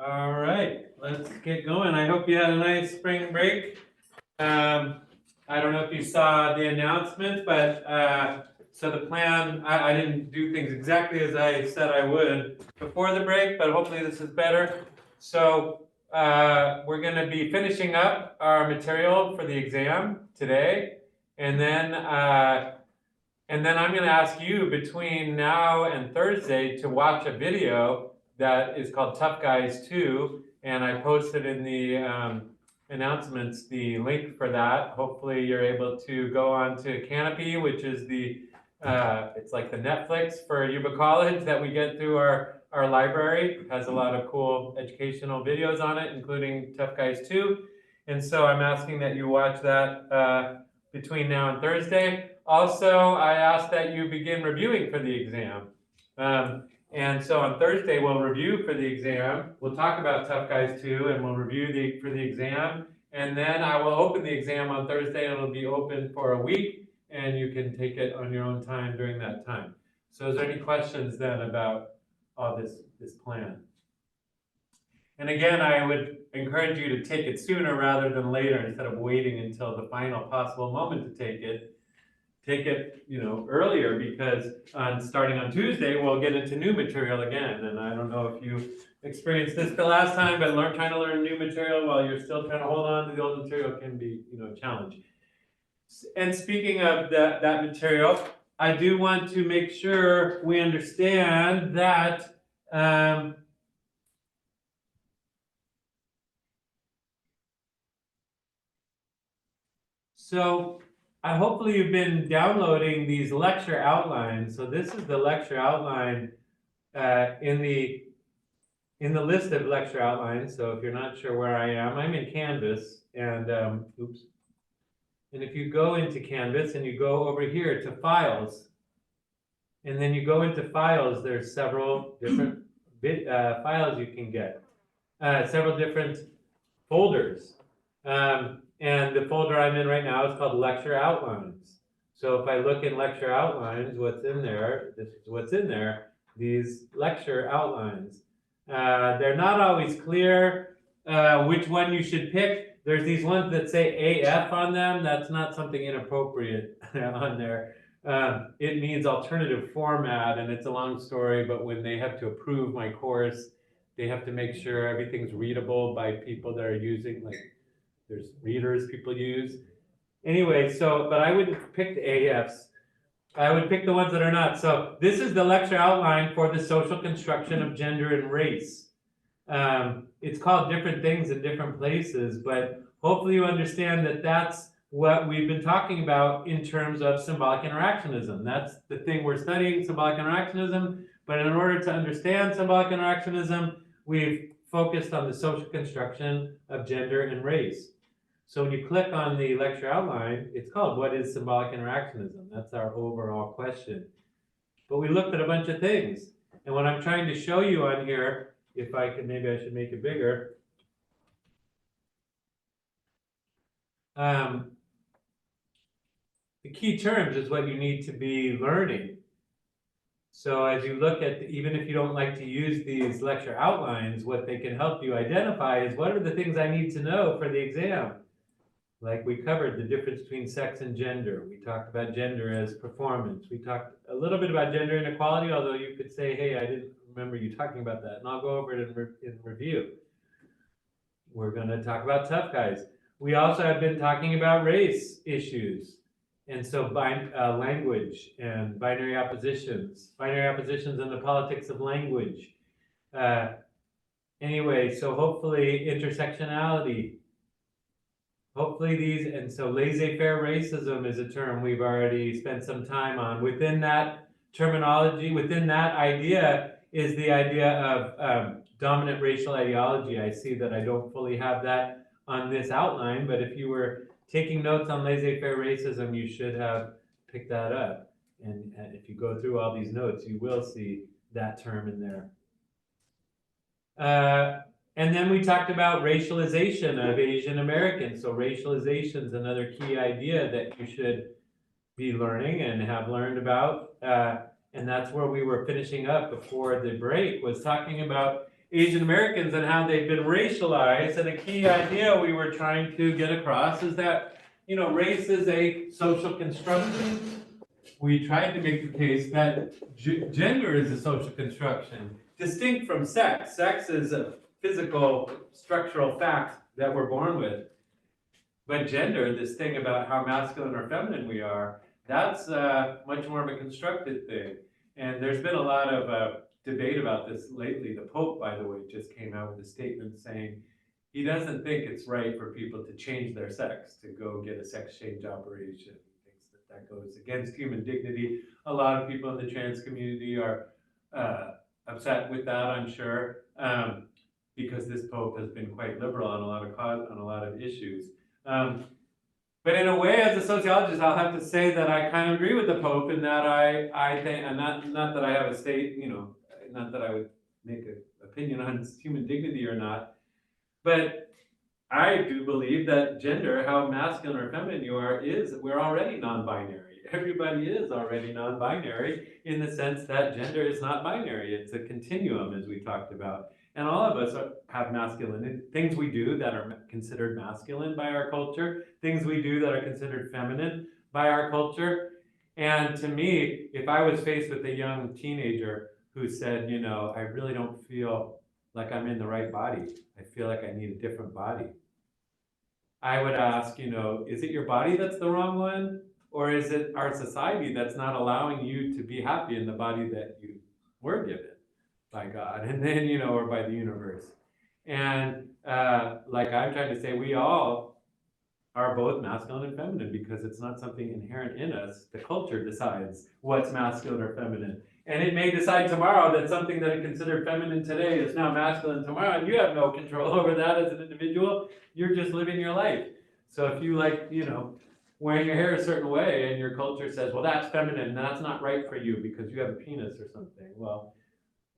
All right, let's get going. I hope you had a nice spring break. I don't know if you saw the announcement, but so the plan, I didn't do things exactly as I said I would before the break, but hopefully this is better. So we're going to be finishing up our material for the exam today, and then I'm going to ask you between now and Thursday to watch a video that is called Tough Guys 2, and I posted in the announcements the link for that. Hopefully you're able to go on to Canopy, which is it's like the Netflix for Yuba College that we get through our library. It has a lot of cool educational videos on it, including Tough Guys 2. And so I'm asking that you watch that between now and Thursday. Also, I ask that you begin reviewing for the exam. And so on Thursday, we'll review for the exam. We'll talk about Tough Guys 2, and we'll review for the exam. And then I will open the exam on Thursday, and it'll be open for a week, and you can take it on your own time during that time. So is there any questions then about all this plan? And again, I would encourage you to take it sooner rather than later, instead of waiting until the final possible moment to take it. Take it, earlier, because starting on Tuesday, we'll get into new material again. And I don't know if you experienced this the last time, but trying to learn new material while you're still trying to hold on to the old material can be, a challenge. And speaking of that material, I do want to make sure we understand that so hopefully you've been downloading these lecture outlines. So this is the lecture outline in the list of lecture outlines. So if you're not sure where I am, I'm in Canvas, and and if you go into Canvas and you go over here to Files, and then you go into Files, there's several different files you can get, several different folders. And the folder I'm in right now is called Lecture Outlines. So if I look in Lecture Outlines, what's in there, this is what's in there, these lecture outlines. They're not always clear which one you should pick. There's these ones that say AF on them. That's not something inappropriate on there. It means alternative format, and it's a long story, but when they have to approve my course, they have to make sure everything's readable by people that are using, there's readers people use. Anyway, but I wouldn't pick the AFs. I would pick the ones that are not. So this is the lecture outline for the social construction of gender and race. It's called different things in different places, but hopefully you understand that that's what we've been talking about in terms of symbolic interactionism. That's the thing we're studying, symbolic interactionism. But in order to understand symbolic interactionism, we've focused on the social construction of gender and race. So when you click on the lecture outline, it's called What is Symbolic Interactionism? That's our overall question. But we looked at a bunch of things. And what I'm trying to show you on here, if I could, maybe I should make it bigger. The key terms is what you need to be learning. So as you look at, even if you don't like to use these lecture outlines, what they can help you identify is what are the things I need to know for the exam. Like we covered the difference between sex and gender. We talked about gender as performance. We talked a little bit about gender inequality, although you could say, hey, I didn't remember you talking about that. And I'll go over it in review. We're going to talk about tough guys. We also have been talking about race issues. And so language and binary oppositions and the politics of language. Anyway, so hopefully intersectionality. Hopefully these, and so laissez-faire racism is a term we've already spent some time on. Within that terminology, within that idea is the idea of dominant racial ideology. I see that I don't fully have that on this outline, but if you were taking notes on laissez-faire racism, you should have picked that up. And if you go through all these notes, you will see that term in there. And then we talked about racialization of Asian Americans. So racialization is another key idea that you should be learning and have learned about. And that's where we were finishing up before the break, was talking about Asian Americans and how they've been racialized. And a key idea we were trying to get across is that, you know, race is a social construction. We tried to make the case that gender is a social construction, distinct from sex. Sex is a physical, structural fact that we're born with. But gender, this thing about how masculine or feminine we are, that's much more of a constructed thing. And there's been a lot of debate about this lately. The Pope, by the way, just came out with a statement saying he doesn't think it's right for people to change their sex, to go get a sex change operation. He thinks that that goes against human dignity. A lot of people in the trans community are upset with that, I'm sure, because this Pope has been quite liberal on a lot of issues. But in a way, as a sociologist, I'll have to say that I kind of agree with the Pope in that I think, and not that I have a state, you know, not that I would make an opinion on human dignity or not, but I do believe that gender, how masculine or feminine you are, we're already non-binary. Everybody is already non-binary in the sense that gender is not binary. It's a continuum, as we talked about. And all of us have masculine things we do that are considered masculine by our culture, things we do that are considered feminine by our culture. And to me, if I was faced with a young teenager who said, you know, I really don't feel like I'm in the right body, I feel like I need a different body, I would ask, you know, is it your body that's the wrong one? Or is it our society that's not allowing you to be happy in the body that you were given by God, and then, you know, or by the universe? And like I'm trying to say, we all are both masculine and feminine because it's not something inherent in us. The culture decides what's masculine or feminine. And it may decide tomorrow that something that is considered feminine today is now masculine tomorrow, and you have no control over that as an individual. You're just living your life. So if you like, you know, wearing your hair a certain way and your culture says, well, that's feminine, and that's not right for you because you have a penis or something. Well,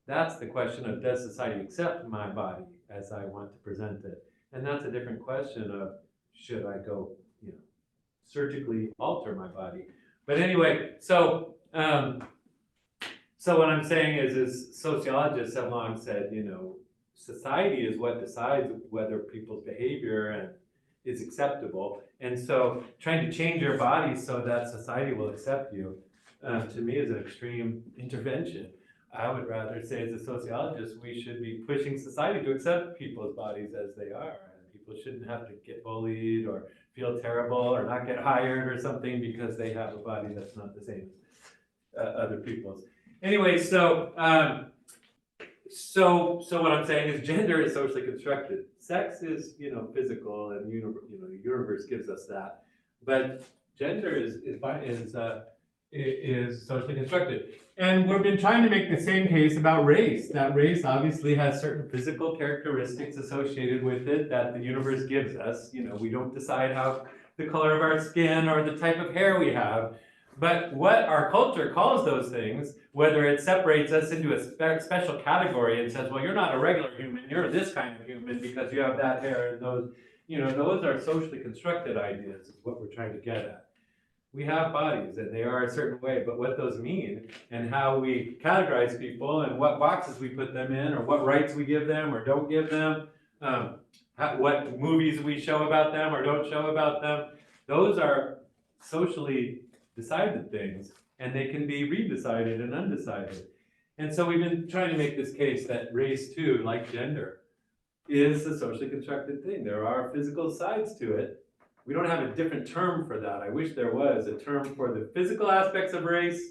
that's the question of, does society accept my body as I want to present it? And that's a different question of, should I go, you know, surgically alter my body? But anyway, so what I'm saying is sociologists have long said, you know, society is what decides whether people's behavior is acceptable. And so trying to change your body so that society will accept you, to me, is an extreme intervention. I would rather say, as a sociologist, we should be pushing society to accept people's bodies as they are. And people shouldn't have to get bullied or feel terrible or not get hired or something because they have a body that's not the same as other people's. Anyway, so what I'm saying is gender is socially constructed. Sex is, you know, physical, and the universe gives us that. But gender is socially constructed. And we've been trying to make the same case about race. That race obviously has certain physical characteristics associated with it that the universe gives us. You know, we don't decide how the color of our skin or the type of hair we have. But what our culture calls those things, whether it separates us into a special category and says, well, you're not a regular human, you're this kind of human because you have that hair, and those, you know, those are socially constructed ideas, is what we're trying to get at. We have bodies and they are a certain way, but what those mean and how we categorize people and what boxes we put them in or what rights we give them or don't give them, what movies we show about them or don't show about them, those are socially decided things, and they can be redecided and undecided. And so we've been trying to make this case that race too, like gender, is a socially constructed thing. There are physical sides to it. We don't have a different term for that. I wish there was a term for the physical aspects of race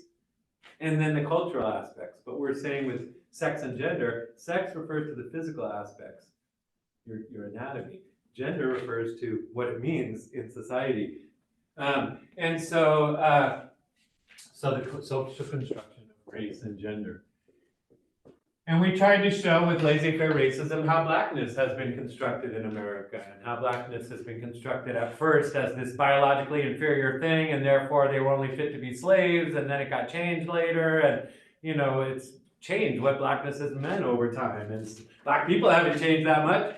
and then the cultural aspects. But we're saying with sex and gender, sex refers to the physical aspects, your anatomy. Gender refers to what it means in society. And so the social construction of race and gender. And we tried to show with laissez-faire racism how blackness has been constructed in America, and how blackness has been constructed at first as this biologically inferior thing, and therefore they were only fit to be slaves, and then it got changed later, and you know, it's changed what blackness has meant over time. And black people haven't changed that much.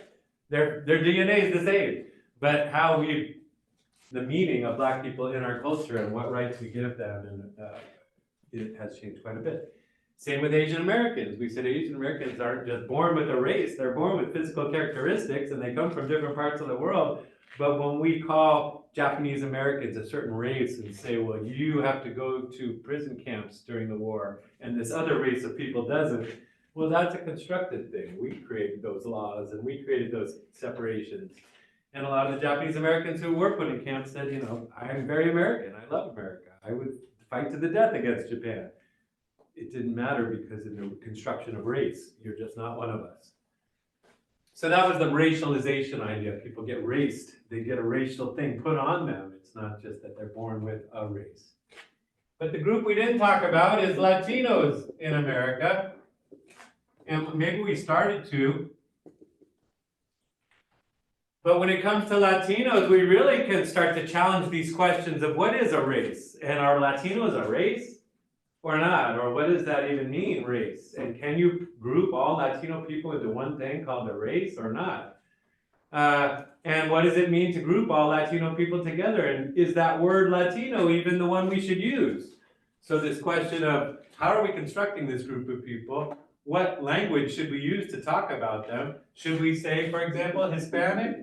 Their DNA is the same, but how the meaning of black people in our culture and what rights we give them, and it has changed quite a bit. Same with Asian Americans. We said Asian Americans aren't just born with a race, they're born with physical characteristics and they come from different parts of the world. But when we call Japanese Americans a certain race and say, well, you have to go to prison camps during the war and this other race of people doesn't, well, that's a constructed thing. We created those laws and we created those separations. And a lot of the Japanese Americans who were put in camps said, you know, I'm very American. I love America. I would fight to the death against Japan. It didn't matter because in the construction of race, you're just not one of us. So that was the racialization idea. People get raced. They get a racial thing put on them. It's not just that they're born with a race. But the group we didn't talk about is Latinos in America. And maybe we started to. But when it comes to Latinos, we really can start to challenge these questions of what is a race? And are Latinos a race or not? Or what does that even mean, race? And can you group all Latino people into one thing called a race or not? And what does it mean to group all Latino people together? And is that word Latino even the one we should use? So this question of how are we constructing this group of people? What language should we use to talk about them? Should we say, for example, Hispanic?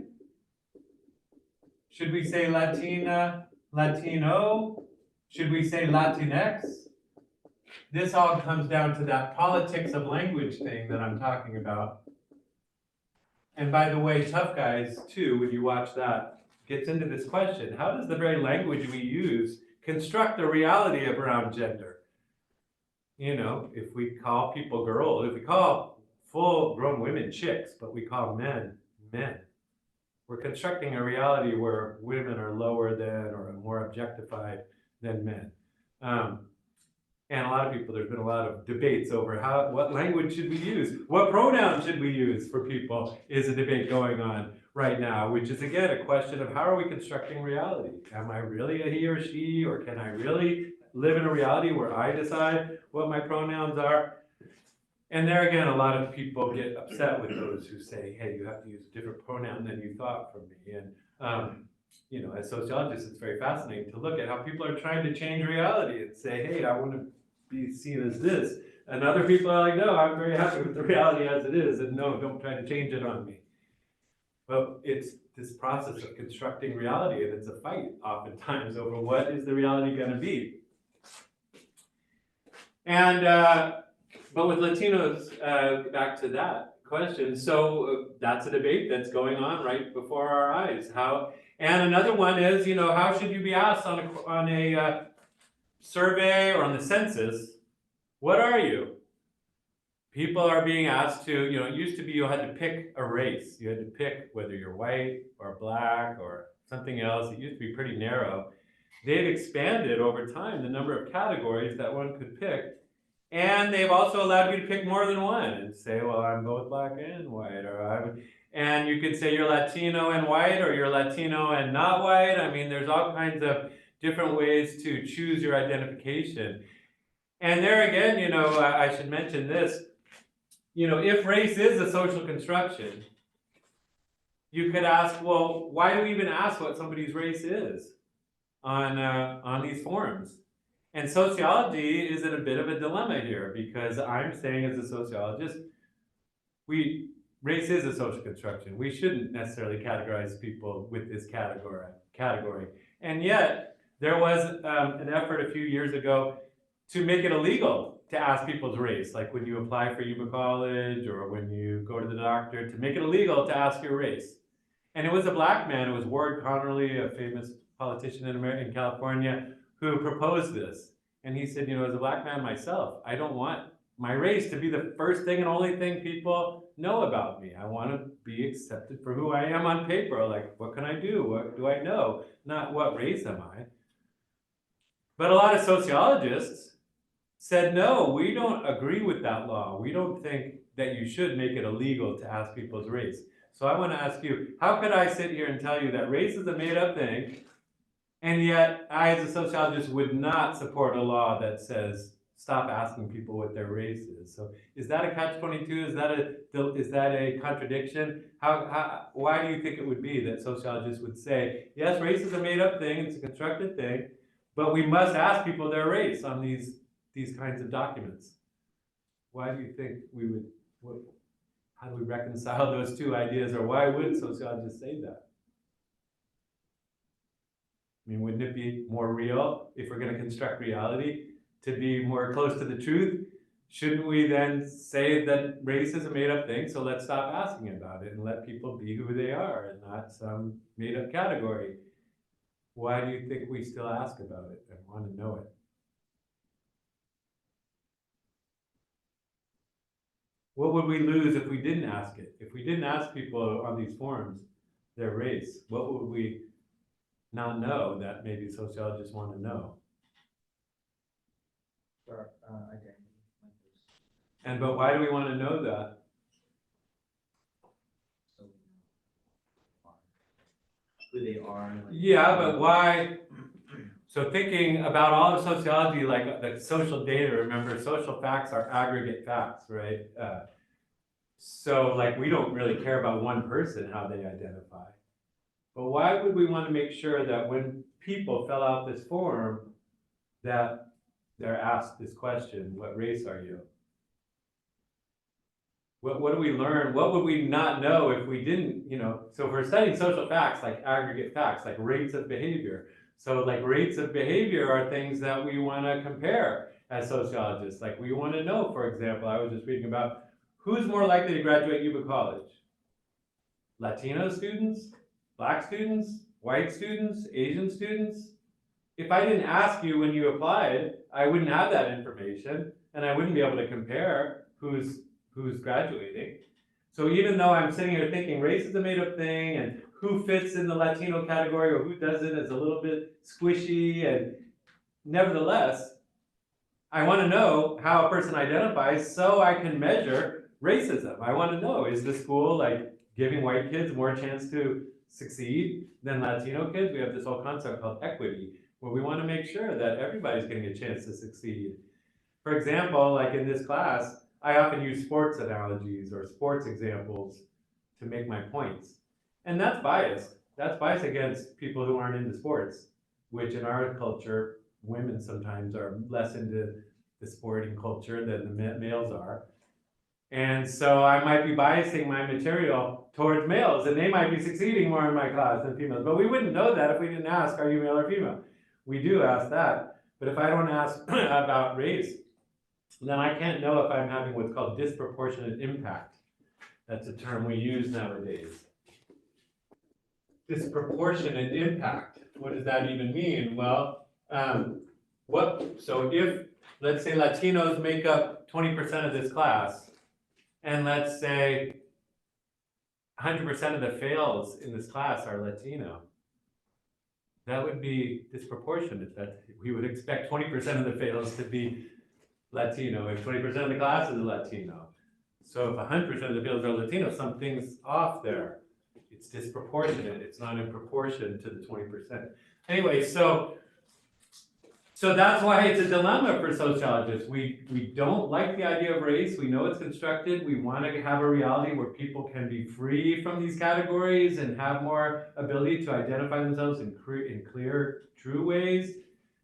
Should we say Latina, Latino? Should we say Latinx? This all comes down to that politics of language thing that I'm talking about. And by the way, Tough Guys, too, when you watch that, gets into this question. How does the very language we use construct the reality of around gender? You know, if we call people girls, if we call full-grown women chicks, but we call men, men, we're constructing a reality where women are lower than or more objectified than men. And a lot of people, there's been a lot of debates over what language should we use? What pronouns should we use for people is a debate going on right now, which is again a question of how are we constructing reality? Am I really a he or she, or can I really live in a reality where I decide what my pronouns are? And there again, a lot of people get upset with those who say, hey, you have to use a different pronoun than you thought from me. And you know, as sociologists, it's very fascinating to look at how people are trying to change reality and say, hey, I want to be seen as this. And other people are like, no, I'm very happy with the reality as it is, and no, don't try to change it on me. But it's this process of constructing reality, and it's a fight oftentimes over what is the reality going to be. And but with Latinos, back to that question, so that's a debate that's going on right before our eyes. And another one is, you know, how should you be asked on a survey or on the census, what are you? People are being asked to, you know, it used to be you had to pick a race. You had to pick whether you're white or black or something else. It used to be pretty narrow. They've expanded over time the number of categories that one could pick. And they've also allowed you to pick more than one and say, well, I'm both black and white, and you could say you're Latino and white, or you're Latino and not white. I mean, there's all kinds of different ways to choose your identification. And there again, you know, I should mention this, you know, if race is a social construction, you could ask, well, why do we even ask what somebody's race is on these forums? And sociology is in a bit of a dilemma here, because I'm saying as a sociologist, race is a social construction. We shouldn't necessarily categorize people with this category. And yet, there was an effort a few years ago to make it illegal to ask people's race, like when you apply for Yuba College or when you go to the doctor, to make it illegal to ask your race. And it was a black man, it was Ward Connerly, a famous politician in California, who proposed this. And he said, you know, as a black man myself, I don't want my race to be the first thing and only thing people know about me. I want to be accepted for who I am on paper. Like, what can I do? What do I know? Not what race am I? But a lot of sociologists said, no, we don't agree with that law. We don't think that you should make it illegal to ask people's race. So I want to ask you, how could I sit here and tell you that race is a made-up thing, and yet I, as a sociologist, would not support a law that says stop asking people what their race is? So is that a catch-22? Is that a contradiction? Why do you think it would be that sociologists would say, yes, race is a made-up thing, it's a constructed thing, but we must ask people their race on these kinds of documents? why do you think we would, how do we reconcile those two ideas, or why would sociologists say that? I mean, wouldn't it be more real if we're going to construct reality to be more close to the truth? Shouldn't we then say that race is a made-up thing, so let's stop asking about it and let people be who they are and not some made-up category? Why do you think we still ask about it and want to know it? What would we lose if we didn't ask it? If we didn't ask people on these forums their race, what would we not know that maybe sociologists want to know? Or identity. And but why do we want to know that? So we know who they are. Like, Yeah, but why? So thinking about all of sociology, like the social data, remember, social facts are aggregate facts, right? So like we don't really care about one person, how they identify. But why would we want to make sure that when people fill out this form, that they're asked this question, what race are you? What do we learn? What would we not know if we didn't, so if we're studying social facts, like aggregate facts, like rates of behavior. So like rates of behavior are things that we want to compare as sociologists. Like we want to know, for example, I was just reading about who's more likely to graduate Yuba College? Latino students, Black students, white students, Asian students? If I didn't ask you when you applied, I wouldn't have that information and I wouldn't be able to compare who's graduating. So even though I'm sitting here thinking race is a made-up thing and who fits in the Latino category or who doesn't is a little bit squishy, and nevertheless, I want to know how a person identifies so I can measure racism. I want to know, is the school like giving white kids more chance to succeed than Latino kids? We have this whole concept called equity, where we want to make sure that everybody's getting a chance to succeed. For example, like in this class, I often use sports analogies or sports examples to make my points. And that's biased. That's biased against people who aren't into sports, which in our culture, women sometimes are less into the sporting culture than the males are. And so I might be biasing my material towards males, and they might be succeeding more in my class than females. But we wouldn't know that if we didn't ask, are you male or female? We do ask that. But if I don't ask about race, then I can't know if I'm having what's called disproportionate impact. That's a term we use nowadays. Disproportionate impact. What does that even mean? Well, so if, let's say Latinos make up 20% of this class, and let's say 100% of the fails in this class are Latino, that would be disproportionate. That we would expect 20% of the fails to be Latino if 20% of the class is Latino. So if 100% of the fails are Latino, something's off there. It's disproportionate. It's not in proportion to the 20%. Anyway, so that's why it's a dilemma for sociologists. We don't like the idea of race. We know it's constructed. We want to have a reality where people can be free from these categories and have more ability to identify themselves in clear, true ways,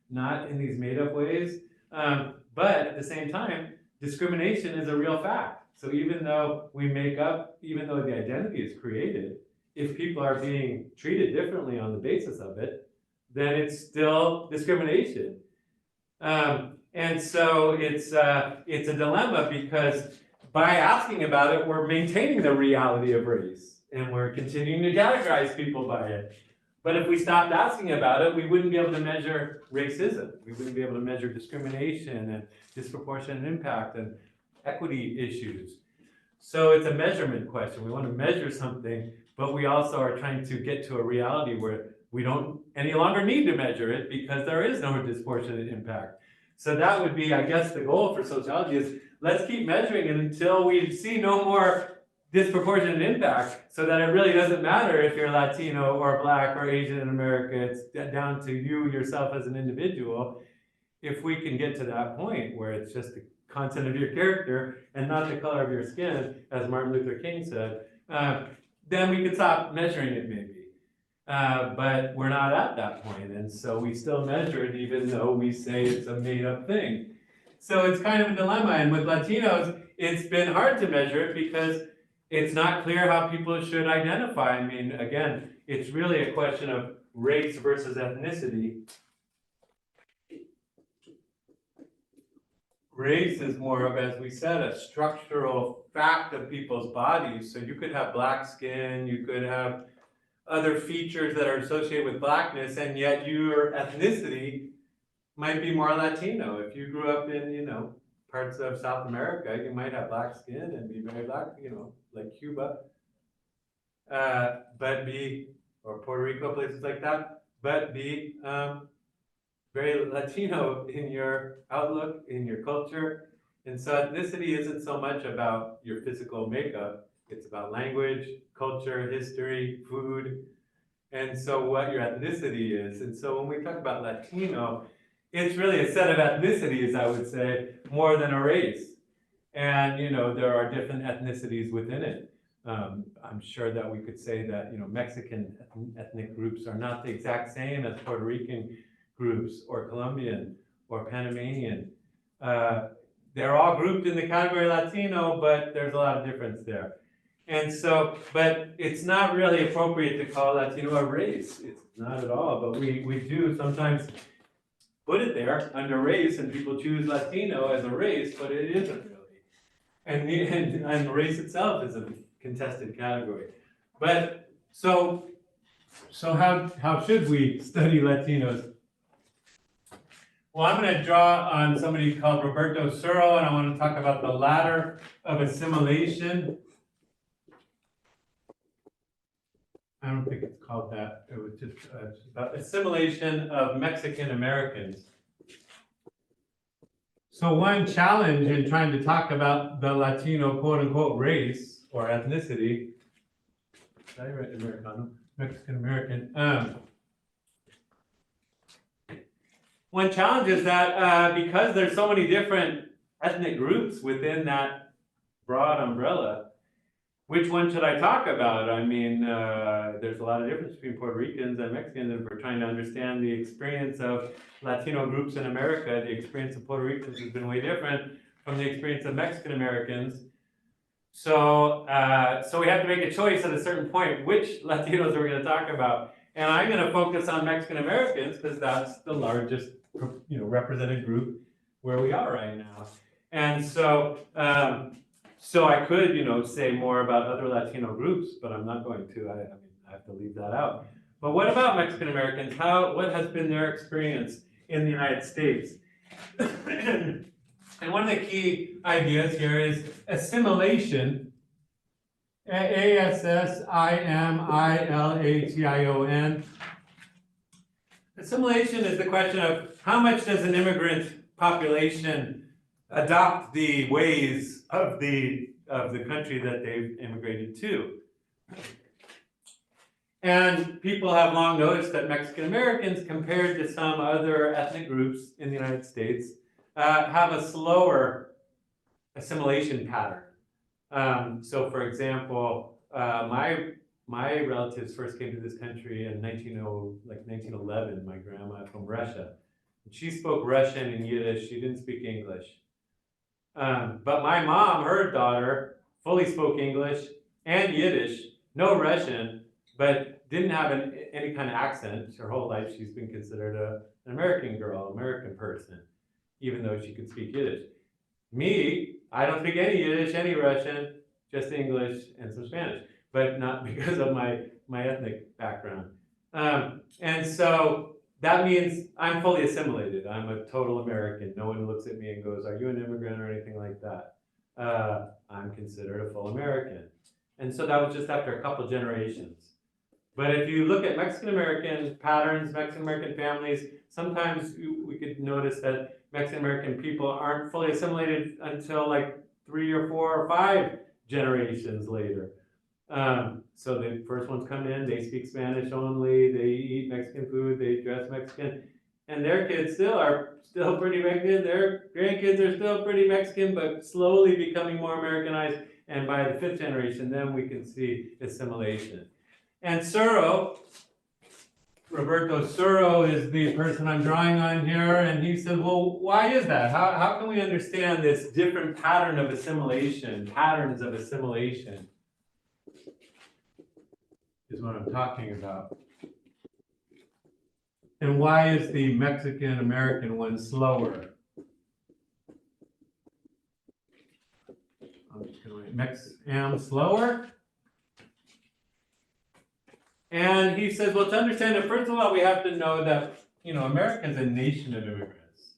not in these made-up ways. But at the same time, discrimination is a real fact. So even though the identity is created, if people are being treated differently on the basis of it, then it's still discrimination. And so it's a dilemma, because by asking about it, we're maintaining the reality of race and we're continuing to categorize people by it. But if we stopped asking about it, we wouldn't be able to measure racism. We wouldn't be able to measure discrimination and disproportionate impact and equity issues. So it's a measurement question. We want to measure something, but we also are trying to get to a reality where we don't any longer need to measure it because there is no disproportionate impact. So that would be, I guess, the goal for sociology is let's keep measuring it until we see no more disproportionate impact, so that it really doesn't matter if you're Latino or Black or Asian in America. It's down to you yourself as an individual. If we can get to that point where it's just the content of your character and not the color of your skin, as Martin Luther King said, then we could stop measuring it maybe. But we're not at that point, and so we still measure it even though we say it's a made-up thing. So it's kind of a dilemma. And with Latinos, it's been hard to measure it because it's not clear how people should identify. I mean, again, it's really a question of race versus ethnicity. Race is more of, as we said, a structural fact of people's bodies. So you could have black skin, you could have other features that are associated with blackness, and yet your ethnicity might be more Latino. If you grew up in, parts of South America, you might have black skin and be very black, like Cuba, or Puerto Rico, places like that, but be very Latino in your outlook, in your culture. And so ethnicity isn't so much about your physical makeup, it's about language, culture, history, food, and so what your ethnicity is. And so when we talk about Latino, it's really a set of ethnicities, I would say, more than a race. And, there are different ethnicities within it. I'm sure that we could say that, Mexican ethnic groups are not the exact same as Puerto Rican groups or Colombian or Panamanian. They're all grouped in the category Latino, but there's a lot of difference there. And so, but it's not really appropriate to call Latino a race. It's not at all, but we do sometimes put it there under race, and people choose Latino as a race, but it isn't really. And race itself is a contested category. But so how should we study Latinos? Well, I'm going to draw on somebody called Roberto Suro, and I want to talk about the ladder of assimilation. I don't think it's called that. It was just about assimilation of Mexican Americans. So one challenge in trying to talk about the Latino quote-unquote race or ethnicity, did I write Americano? Mexican American. One challenge is that because there's so many different ethnic groups within that broad umbrella, which one should I talk about? I mean, there's a lot of difference between Puerto Ricans and Mexicans, and we're trying to understand the experience of Latino groups in America. The experience of Puerto Ricans has been way different from the experience of Mexican Americans. So, so we have to make a choice at a certain point, which Latinos are we going to talk about? And I'm going to focus on Mexican Americans because that's the largest, represented group where we are right now. And so, so I could, say more about other Latino groups, but I'm not going to. I mean, I have to leave that out. But what about Mexican Americans? What has been their experience in the United States? And one of the key ideas here is assimilation. Assimilation. Assimilation is the question of how much does an immigrant population adopt the ways of the country that they've immigrated to. And people have long noticed that Mexican Americans, compared to some other ethnic groups in the United States, have a slower assimilation pattern. So for example, my relatives first came to this country in 1911, my grandma from Russia. She spoke Russian and Yiddish, she didn't speak English. But my mom, her daughter, fully spoke English and Yiddish, no Russian, but didn't have any kind of accent. Her whole life she's been considered an American girl, American person, even though she could speak Yiddish. Me, I don't speak any Yiddish, any Russian, just English and some Spanish, but not because of my ethnic background. And so that means I'm fully assimilated. I'm a total American. No one looks at me and goes, "Are you an immigrant?" or anything like that. I'm considered a full American. And so that was just after a couple generations. But if you look at Mexican American patterns, Mexican American families, sometimes we could notice that Mexican American people aren't fully assimilated until like 3 or 4 or 5 generations later. So the first ones come in, they speak Spanish only, they eat Mexican food, they dress Mexican, and their kids are still pretty Mexican, their grandkids are still pretty Mexican, but slowly becoming more Americanized, and by the 5th generation, then we can see assimilation. And Suro Roberto Suro is the person I'm drawing on here, and he said, well, why is that? How can we understand this different pattern of assimilation, patterns of assimilation, is what I'm talking about. And why is the Mexican-American one slower? I'm just gonna write Mex-Am slower. And he says, well, to understand it, first of all, we have to know that, America is a nation of immigrants.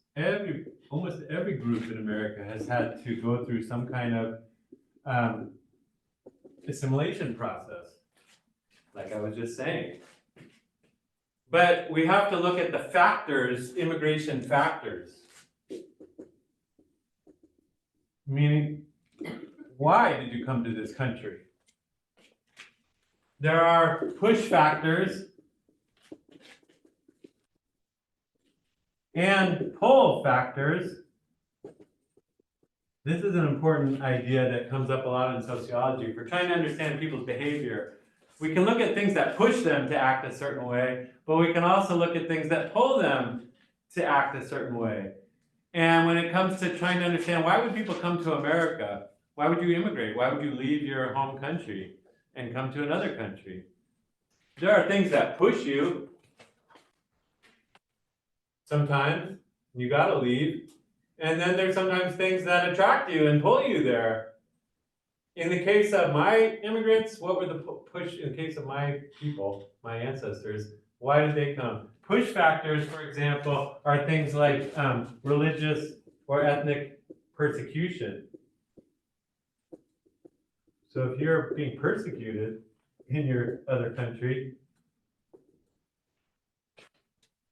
Almost every group in America has had to go through some kind of assimilation process, like I was just saying. But we have to look at the factors, immigration factors. Meaning, why did you come to this country? There are push factors and pull factors. This is an important idea that comes up a lot in sociology. If we're trying to understand people's behavior, we can look at things that push them to act a certain way, but we can also look at things that pull them to act a certain way. And when it comes to trying to understand why would people come to America, why would you immigrate? Why would you leave your home country and come to another country? There are things that push you. Sometimes you gotta leave. And then there's sometimes things that attract you and pull you there. In the case of my immigrants, what were the push, in the case of my people, my ancestors, why did they come? Push factors, for example, are things like religious or ethnic persecution. So if you're being persecuted in your other country,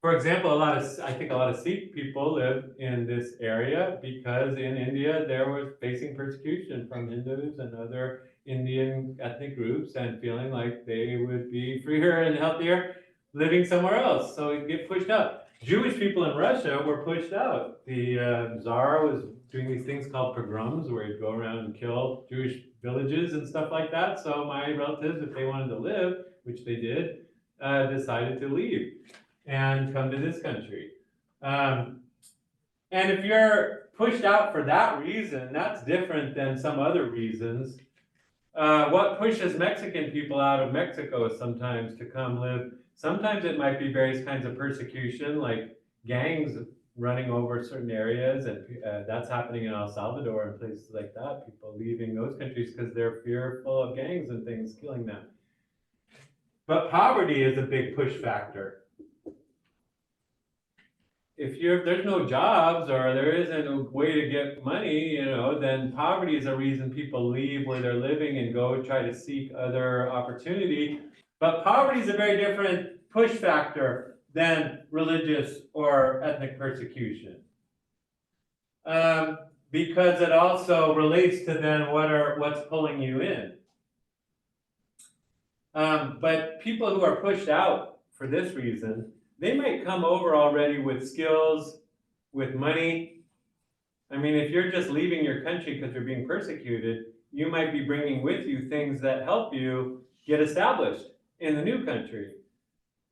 for example, I think a lot of Sikh people live in this area because in India there was facing persecution from Hindus and other Indian ethnic groups and feeling like they would be freer and healthier living somewhere else. So it get pushed out. Jewish people in Russia were pushed out. The Tsar was doing these things called pogroms where he'd go around and kill Jewish villages and stuff like that. So my relatives, if they wanted to live, which they did, decided to leave and come to this country. And if you're pushed out for that reason, that's different than some other reasons. What pushes Mexican people out of Mexico sometimes to come live? Sometimes it might be various kinds of persecution, like gangs running over certain areas, and that's happening in El Salvador and places like that. People leaving those countries because they're fearful of gangs and things killing them. But poverty is a big push factor. If there's no jobs or there isn't a way to get money, then poverty is a reason people leave where they're living and go try to seek other opportunity. But poverty is a very different push factor than religious or ethnic persecution. Because it also relates to then what's pulling you in. But people who are pushed out for this reason, they might come over already with skills, with money. I mean, if you're just leaving your country because you're being persecuted, you might be bringing with you things that help you get established in the new country.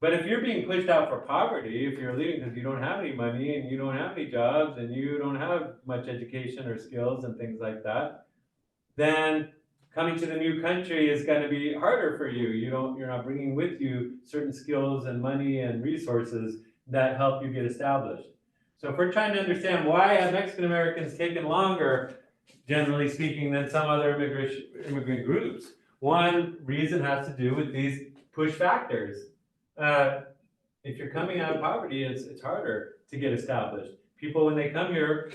But if you're being pushed out for poverty, if you're leaving because you don't have any money and you don't have any jobs and you don't have much education or skills and things like that, then coming to the new country is going to be harder for you. You're not bringing with you certain skills and money and resources that help you get established. So if we're trying to understand why have Mexican Americans taken longer, generally speaking, than some other immigrant groups, one reason has to do with these push factors. If you're coming out of poverty, it's harder to get established. People, when they come here,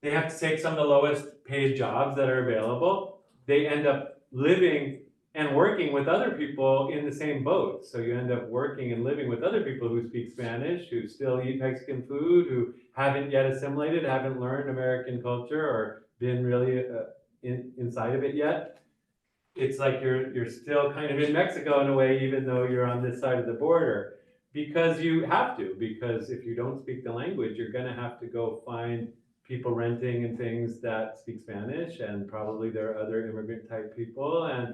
they have to take some of the lowest paid jobs that are available. They end up living and working with other people in the same boat. So you end up working and living with other people who speak Spanish, who still eat Mexican food, who haven't yet assimilated, haven't learned American culture or been really inside of it yet. It's like you're still kind of in Mexico in a way, even though you're on this side of the border. Because you have to, because if you don't speak the language, you're gonna have to go find people renting and things that speak Spanish, and probably there are other immigrant type people, and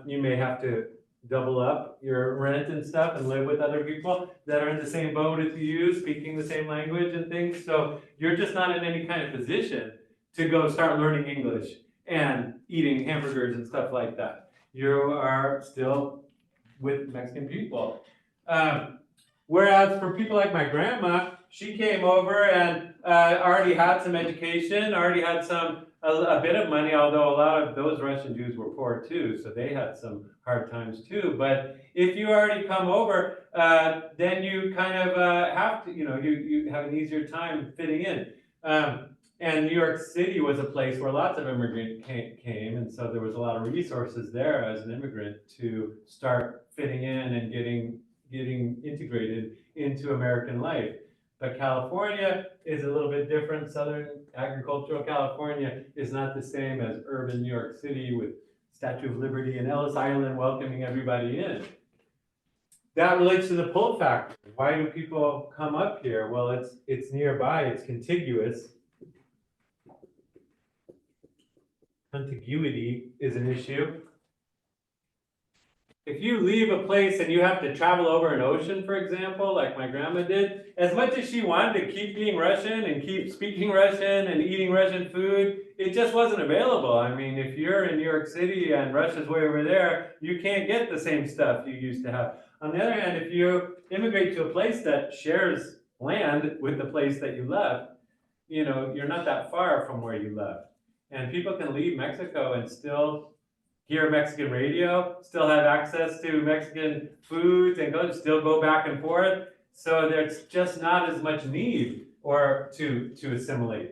you may have to double up your rent and stuff and live with other people that are in the same boat as you, speaking the same language and things. So you're just not in any kind of position to go start learning English and eating hamburgers and stuff like that. You are still with Mexican people. Whereas for people like my grandma, she came over and already had some education, already had a bit of money, although a lot of those Russian Jews were poor too, so they had some hard times too. But if you already come over, then you kind of have to, you have an easier time fitting in. And New York City was a place where lots of immigrants came, and so there was a lot of resources there as an immigrant to start fitting in and getting integrated into American life. But California is a little bit different. Southern agricultural California is not the same as urban New York City with Statue of Liberty and Ellis Island welcoming everybody in. That relates to the pull factor. Why do people come up here? Well, it's nearby, it's contiguous. Contiguity is an issue. If you leave a place and you have to travel over an ocean, for example, like my grandma did, as much as she wanted to keep being Russian and keep speaking Russian and eating Russian food, it just wasn't available. I mean, if you're in New York City and Russia's way over there, you can't get the same stuff you used to have. On the other hand, if you immigrate to a place that shares land with the place that you left, you're not that far from where you left. And people can leave Mexico and still hear Mexican radio, still have access to Mexican foods, and still go back and forth. So there's just not as much need to assimilate.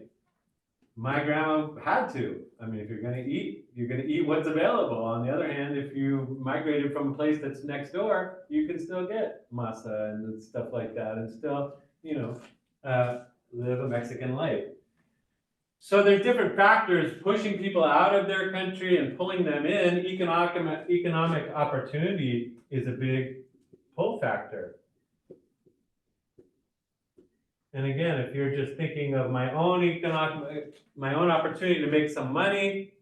My grandma had to. I mean, if you're gonna eat what's available. On the other hand, if you migrated from a place that's next door, you can still get masa and stuff like that and still, live a Mexican life. So there's different factors pushing people out of their country and pulling them in. Economic opportunity is a big pull factor. And again, if you're just thinking of my own opportunity to make some money,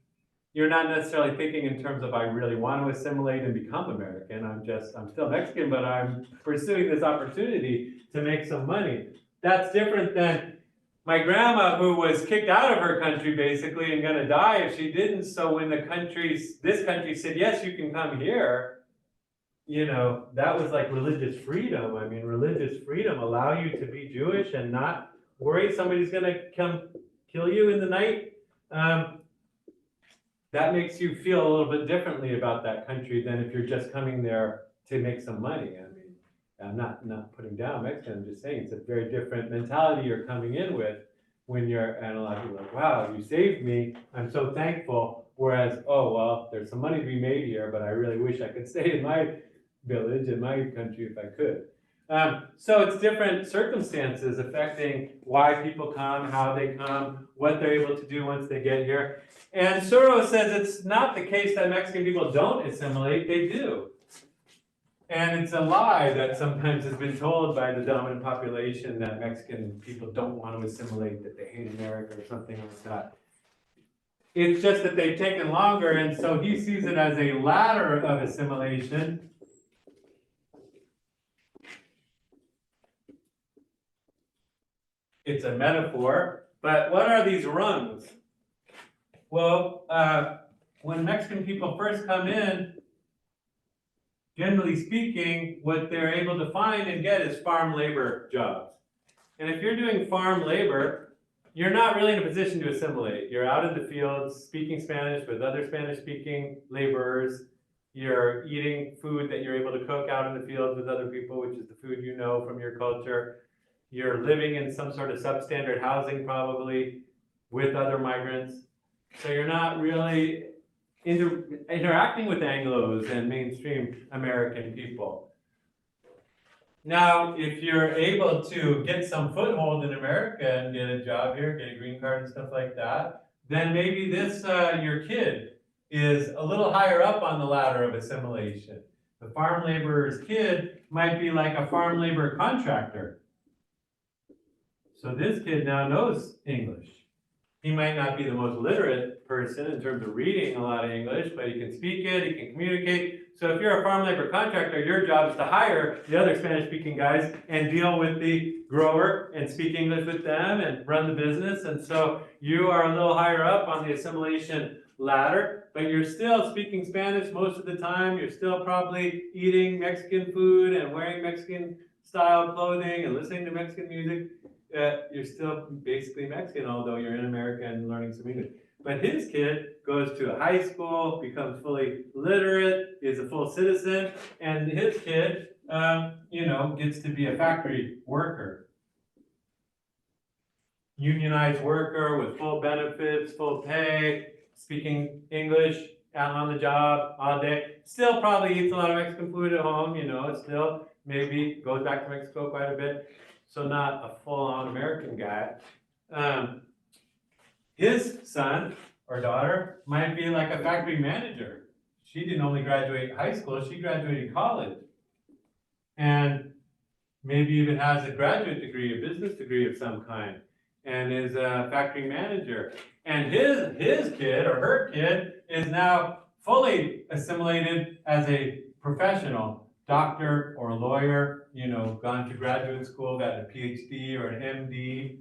you're not necessarily thinking in terms of I really want to assimilate and become American. I'm still Mexican, but I'm pursuing this opportunity to make some money. That's different than my grandma, who was kicked out of her country basically and gonna die if she didn't. So when this country said, yes, you can come here, that was like religious freedom. I mean, religious freedom allow you to be Jewish and not worry somebody's gonna come kill you in the night. That makes you feel a little bit differently about that country than if you're just coming there to make some money. I mean, I'm not putting down Mexican, I'm just saying it's a very different mentality you're coming in with when you're, and a lot of people are like, wow, you saved me, I'm so thankful. Whereas, oh, well, there's some money to be made here, but I really wish I could stay in my village, in my country if I could. So it's different circumstances affecting why people come, how they come, what they're able to do once they get here. And Suro says it's not the case that Mexican people don't assimilate, they do. And it's a lie that sometimes has been told by the dominant population that Mexican people don't want to assimilate, that they hate America or something like that. It's just that they've taken longer, and so he sees it as a ladder of assimilation. It's a metaphor, but what are these rungs? Well, when Mexican people first come in, generally speaking, what they're able to find and get is farm labor jobs. And if you're doing farm labor, you're not really in a position to assimilate. You're out in the fields speaking Spanish with other Spanish-speaking laborers. You're eating food that you're able to cook out in the fields with other people, which is the food you know from your culture. You're living in some sort of substandard housing, probably, with other migrants. So you're not really interacting with Anglos and mainstream American people. Now, if you're able to get some foothold in America and get a job here, get a green card and stuff like that, then maybe your kid is a little higher up on the ladder of assimilation. The farm laborer's kid might be like a farm labor contractor. So this kid now knows English. He might not be the most literate person in terms of reading a lot of English, but he can speak it, he can communicate. So if you're a farm labor contractor, your job is to hire the other Spanish-speaking guys and deal with the grower and speak English with them and run the business. And so you are a little higher up on the assimilation ladder, but you're still speaking Spanish most of the time. You're still probably eating Mexican food and wearing Mexican style clothing and listening to Mexican music. You're still basically Mexican, although you're in America and learning some English. But his kid goes to a high school, becomes fully literate, is a full citizen, and his kid, gets to be a factory worker. Unionized worker with full benefits, full pay, speaking English out on the job all day. Still probably eats a lot of Mexican food at home, still maybe goes back to Mexico quite a bit. So not a full-on American guy. His son or daughter might be like a factory manager. She didn't only graduate high school, she graduated college. And maybe even has a graduate degree, a business degree of some kind, and is a factory manager. And his kid or her kid is now fully assimilated as a professional, doctor or lawyer, gone to graduate school, got a PhD or an MD.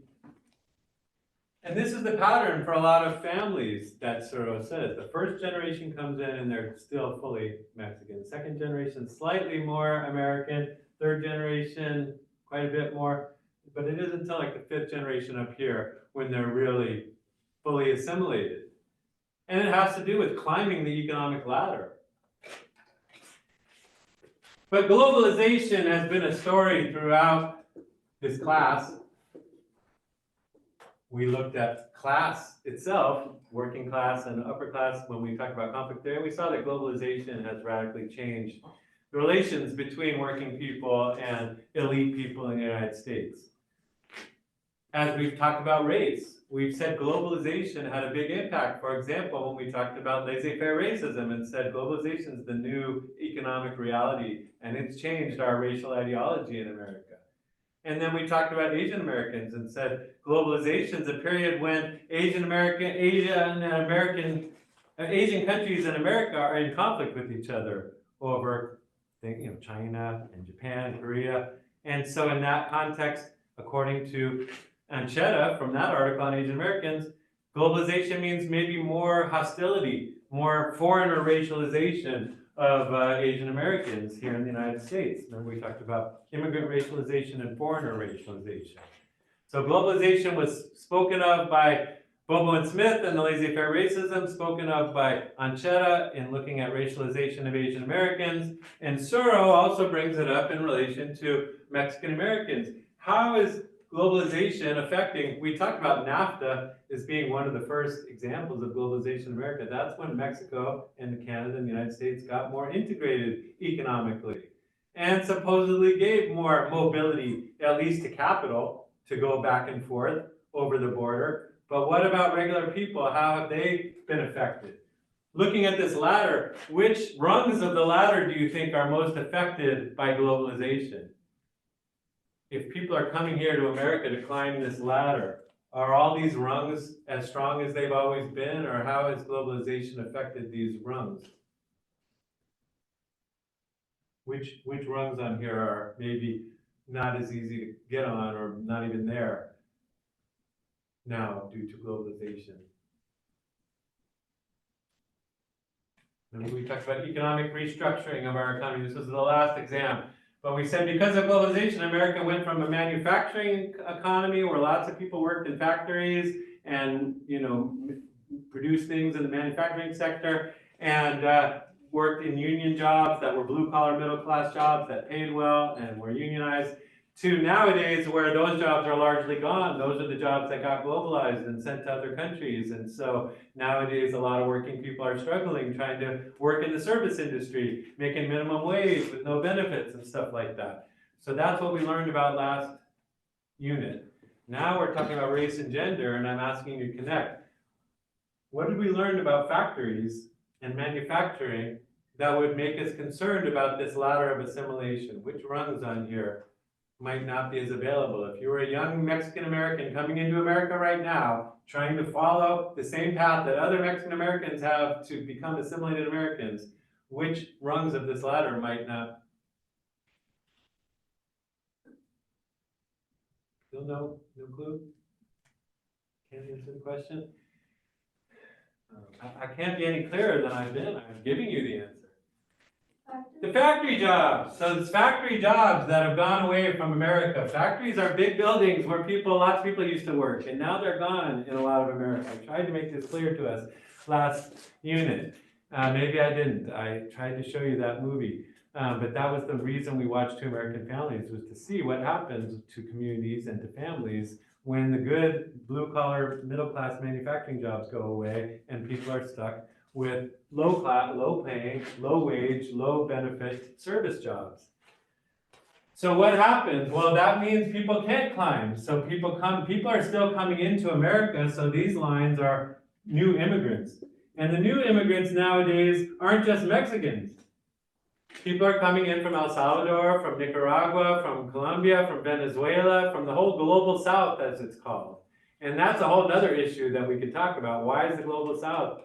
And this is the pattern for a lot of families that Suro says. The first generation comes in and they're still fully Mexican. Second generation, slightly more American. Third generation, quite a bit more. But it isn't until like the fifth generation up here when they're really fully assimilated. And it has to do with climbing the economic ladder. But globalization has been a story throughout this class. We looked at class itself, working class and upper class, when we talked about conflict theory. We saw that globalization has radically changed the relations between working people and elite people in the United States. As we've talked about race, we've said globalization had a big impact. For example, when we talked about laissez-faire racism and said globalization is the new economic reality and it's changed our racial ideology in America. And then we talked about Asian Americans and said globalization is a period when Asian countries in America are in conflict with each other over China and Japan, Korea. And so in that context, according to Ancheta from that article on Asian Americans, globalization means maybe more hostility, more foreigner racialization of Asian Americans here in the United States. Remember we talked about immigrant racialization and foreigner racialization. So globalization was spoken of by Bobo and Smith and the laissez-faire racism, spoken of by Ancheta in looking at racialization of Asian Americans, and Suro also brings it up in relation to Mexican Americans. How is globalization affecting, we talked about NAFTA as being one of the first examples of globalization in America. That's when Mexico and Canada and the United States got more integrated economically and supposedly gave more mobility, at least to capital, to go back and forth over the border. But what about regular people? How have they been affected? Looking at this ladder, which rungs of the ladder do you think are most affected by globalization? If people are coming here to America to climb this ladder, are all these rungs as strong as they've always been, or how has globalization affected these rungs? Which rungs on here are maybe not as easy to get on or not even there now due to globalization? And we talked about economic restructuring of our economy. This was the last exam. But we said because of globalization, America went from a manufacturing economy where lots of people worked in factories and produced things in the manufacturing sector and worked in union jobs that were blue-collar, middle-class jobs that paid well and were unionized, to nowadays where those jobs are largely gone. Those are the jobs that got globalized and sent to other countries. And so nowadays a lot of working people are struggling, trying to work in the service industry, making minimum wage with no benefits and stuff like that. So that's what we learned about last unit. Now we're talking about race and gender, and I'm asking you to connect. What did we learn about factories and manufacturing that would make us concerned about this ladder of assimilation? Which rungs on here might not be as available. If you were a young Mexican American coming into America right now, trying to follow the same path that other Mexican Americans have to become assimilated Americans, which rungs of this ladder might not? Still no clue? Can't answer the question? I can't be any clearer than I've been. I'm giving you the answer. The factory jobs. So it's factory jobs that have gone away from America. Factories are big buildings where lots of people used to work, and now they're gone in a lot of America. I tried to make this clear to us last unit. Maybe I didn't. I tried to show you that movie. But that was the reason we watched Two American Families, was to see what happens to communities and to families when the good blue-collar, middle-class manufacturing jobs go away and people are stuck with low-paying, low-wage, low-benefit service jobs. So what happens? Well, that means people can't climb. So people are still coming into America, so these lines are new immigrants. And the new immigrants nowadays aren't just Mexicans. People are coming in from El Salvador, from Nicaragua, from Colombia, from Venezuela, from the whole global south, as it's called. And that's a whole other issue that we could talk about. Why is the global south?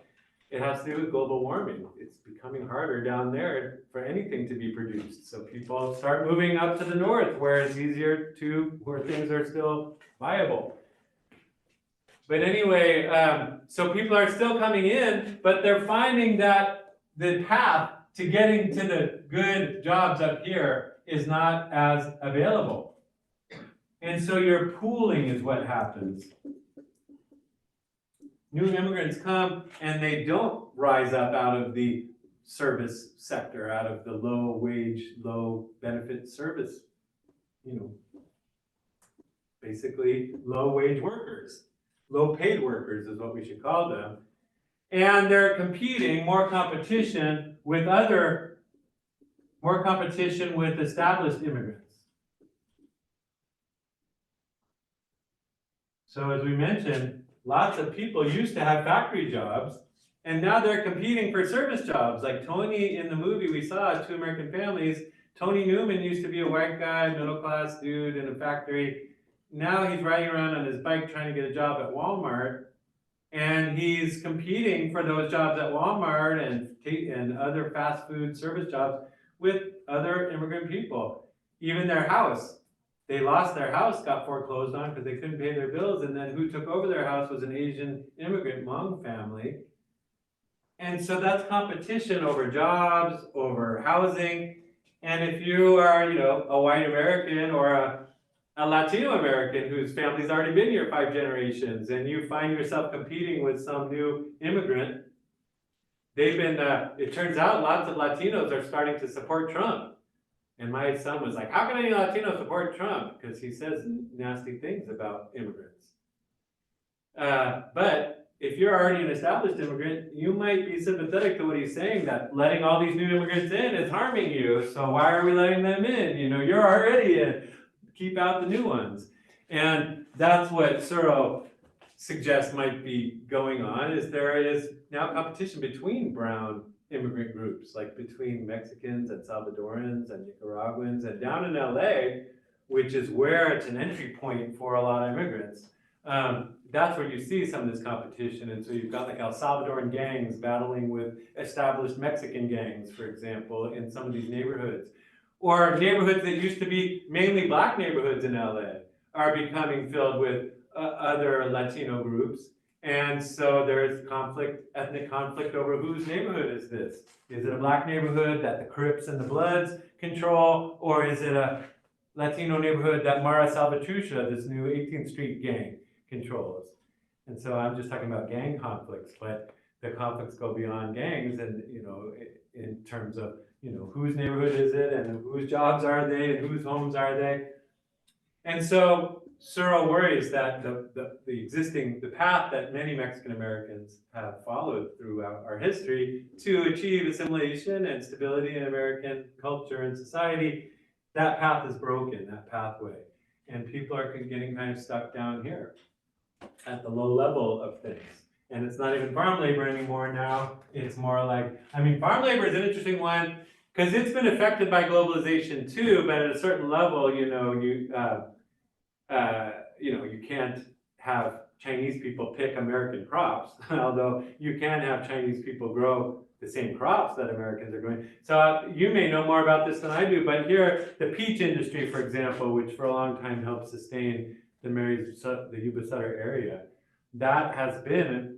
It has to do with global warming. It's becoming harder down there for anything to be produced. So people start moving up to the north where it's easier where things are still viable. But anyway, so people are still coming in, but they're finding that the path to getting to the good jobs up here is not as available. And so your pooling is what happens. New immigrants come and they don't rise up out of the service sector, out of the low wage, low benefit service, basically low wage workers. Low paid workers is what we should call them. And they're competing, more competition with established immigrants. So as we mentioned, lots of people used to have factory jobs, and now they're competing for service jobs. Like Tony in the movie we saw, Two American Families, Tony Newman used to be a white guy, middle-class dude in a factory. Now he's riding around on his bike trying to get a job at Walmart, and he's competing for those jobs at Walmart and other fast food service jobs with other immigrant people. Even their house. They lost their house, got foreclosed on because they couldn't pay their bills, and then who took over their house was an Asian immigrant Hmong family. And so that's competition over jobs, over housing. And if you are, a white American or a Latino American whose family's already been here 5 generations, and you find yourself competing with some new immigrant, it turns out lots of Latinos are starting to support Trump. And my son was like, how can any Latino support Trump? Because he says nasty things about immigrants. But if you're already an established immigrant, you might be sympathetic to what he's saying, that letting all these new immigrants in is harming you. So why are we letting them in? You're already in. Keep out the new ones. And that's what Suro suggests might be going on, is there is now competition between brown immigrant groups, like between Mexicans and Salvadorans and Nicaraguans, and down in LA, which is where it's an entry point for a lot of immigrants. That's where you see some of this competition. And so you've got like El Salvadoran gangs battling with established Mexican gangs, for example, in some of these neighborhoods. Or neighborhoods that used to be mainly black neighborhoods in LA are becoming filled with other Latino groups. And so there's ethnic conflict over whose neighborhood is this? Is it a black neighborhood that the Crips and the Bloods control? Or is it a Latino neighborhood that Mara Salvatrucha, this new 18th Street gang, controls? And so I'm just talking about gang conflicts, but the conflicts go beyond gangs and, in terms of, whose neighborhood is it and whose jobs are they and whose homes are they? And so Suro worries that the path that many Mexican Americans have followed throughout our history to achieve assimilation and stability in American culture and society, that path is broken, that pathway. And people are getting kind of stuck down here at the low level of things. And it's not even farm labor anymore now. It's more like, farm labor is an interesting one because it's been affected by globalization too, but at a certain level, you can't have Chinese people pick American crops, although you can have Chinese people grow the same crops that Americans are growing. So you may know more about this than I do, but here, the peach industry, for example, which for a long time helped sustain the Yuba Sutter area, that has been